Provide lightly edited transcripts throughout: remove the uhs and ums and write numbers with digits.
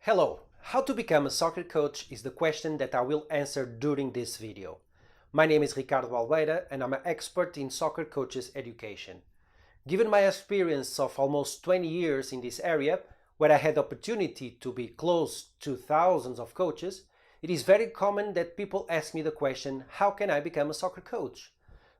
Hello, how to become a soccer coach is the question that I will answer during this video. My name is Ricardo Almeida and I'm an expert in soccer coaches education. Given my experience of almost 20 years in this area, where I had the opportunity to be close to thousands of coaches, it is very common that people ask me the question, how can I become a soccer coach?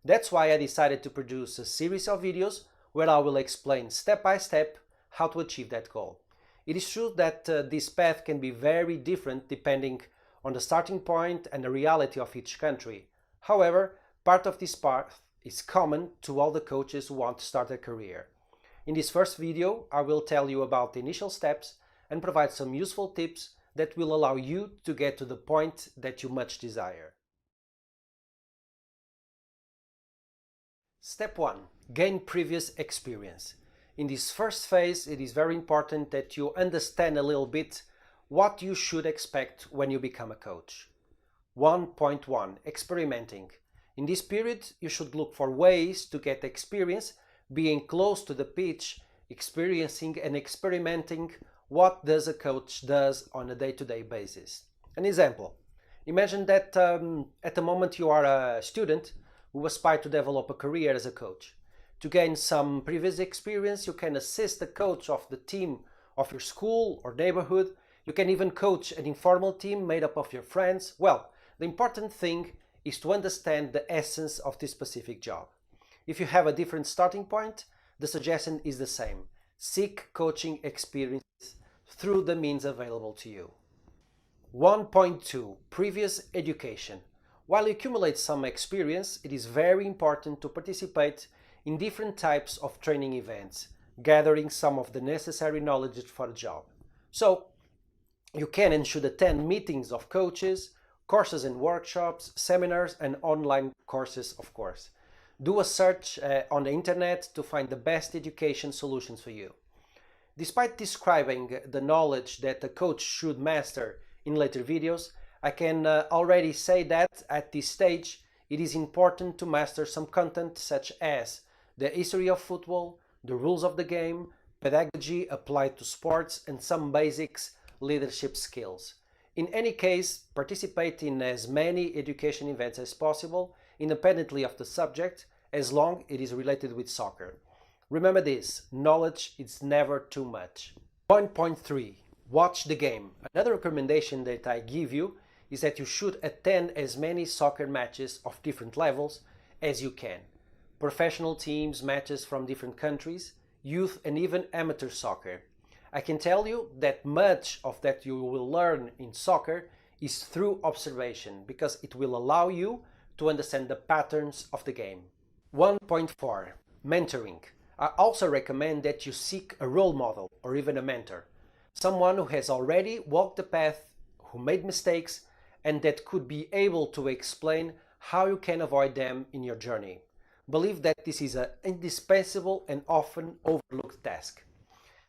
That's why I decided to produce a series of videos where I will explain step by step how to achieve that goal. It is true that this path can be very different depending on the starting point and the reality of each country. However, part of this path is common to all the coaches who want to start a career. In this first video, I will tell you about the initial steps and provide some useful tips that will allow you to get to the point that you much desire. Step 1. Gain previous experience. In this first phase, it is very important that you understand a little bit what you should expect when you become a coach. 1.1. Experimenting. In this period, you should look for ways to get experience, being close to the pitch, experiencing and experimenting what does a coach does on a day-to-day basis. An example. Imagine that at the moment you are a student who aspires to develop a career as a coach. To gain some previous experience, you can assist the coach of the team of your school or neighborhood. You can even coach an informal team made up of your friends. Well, the important thing is to understand the essence of this specific job. If you have a different starting point, the suggestion is the same. Seek coaching experience through the means available to you. 1.2. Previous education. While you accumulate some experience, it is very important to participate in different types of training events, gathering some of the necessary knowledge for the job. So, you can and should attend meetings of coaches, courses and workshops, seminars and online courses, of course. Do a search on the internet to find the best education solutions for you. Despite describing the knowledge that a coach should master in later videos, I can already say that at this stage it is important to master some content such as the history of football, the rules of the game, pedagogy applied to sports, and some basics leadership skills. In any case, participate in as many education events as possible, independently of the subject, as long as it is related with soccer. Remember this, knowledge is never too much. 1.3. Watch the game. Another recommendation that I give you is that you should attend as many soccer matches of different levels as you can. Professional teams, matches from different countries, youth and even amateur soccer. I can tell you that much of that you will learn in soccer is through observation because it will allow you to understand the patterns of the game. 1.4. Mentoring. I also recommend that you seek a role model or even a mentor. Someone who has already walked the path, who made mistakes, and that could be able to explain how you can avoid them in your journey. Believe that this is an indispensable and often overlooked task.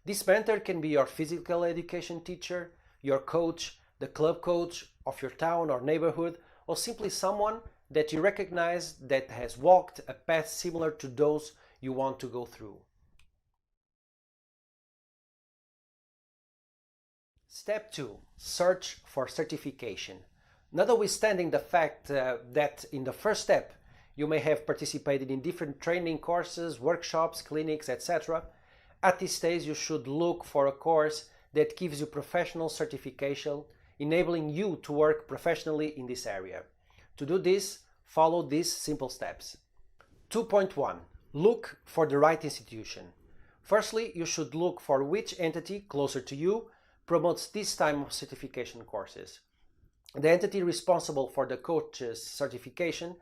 This mentor can be your physical education teacher, your coach, the club coach of your town or neighborhood, or simply someone that you recognize that has walked a path similar to those you want to go through. Step 2. Search for certification. Notwithstanding the fact that in the first step you may have participated in different training courses, workshops, clinics, etc. At this stage, you should look for a course that gives you professional certification, enabling you to work professionally in this area. To do this, follow these simple steps. 2.1. Look for the right institution. Firstly, you should look for which entity closer to you promotes this type of certification courses. The entity responsible for the coach's certification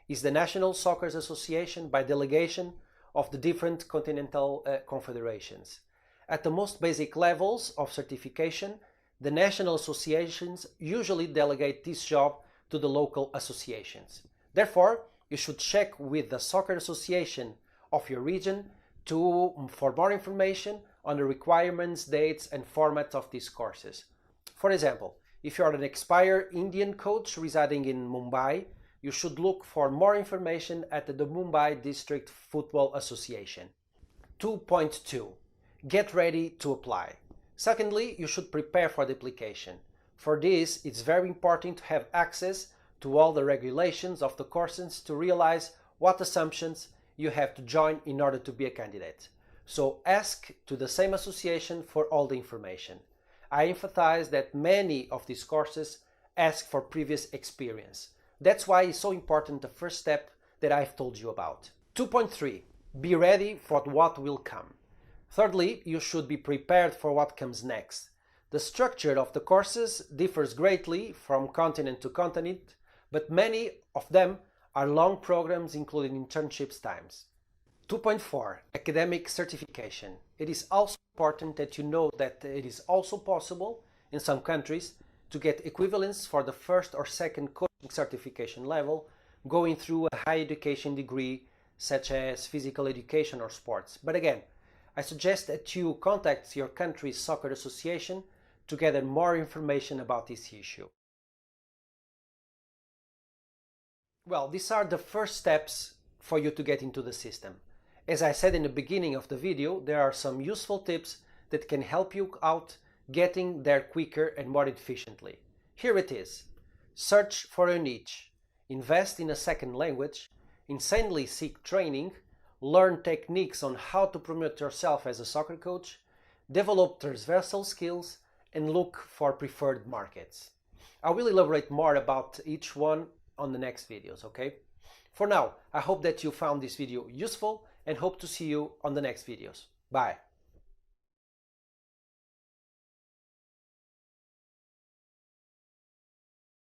is the National Soccer Association by delegation of the different continental confederations. At the most basic levels of certification, the national associations usually delegate this job to the local associations. Therefore, you should check with the soccer association of your region for more information on the requirements, dates, and format of these courses. For example, if you are an expired Indian coach residing in Mumbai, you should look for more information at the Mumbai District Football Association. 2.2. Get ready to apply. Secondly, you should prepare for the application. For this, it's very important to have access to all the regulations of the courses to realize what assumptions you have to join in order to be a candidate. So ask to the same association for all the information. I emphasize that many of these courses ask for previous experience. That's why it's so important the first step that I've told you about. 2.3. Be ready for what will come. Thirdly, you should be prepared for what comes next. The structure of the courses differs greatly from continent to continent, but many of them are long programs including internships times. 2.4. Academic certification. It is also important that you know that it is also possible in some countries to get equivalence for the first or second coaching certification level going through a higher education degree such as physical education or sports. But again, I suggest that you contact your country's soccer association to gather more information about this issue. Well, these are the first steps for you to get into the system. As I said in the beginning of the video, there are some useful tips that can help you out getting there quicker and more efficiently. Here it is. Search for a niche. Invest in a second language. Insanely seek training. Learn techniques on how to promote yourself as a soccer coach. Develop transversal skills and look for preferred markets. I will elaborate more about each one on the next videos, okay? For now, I hope that you found this video useful and hope to see you on the next videos. Bye!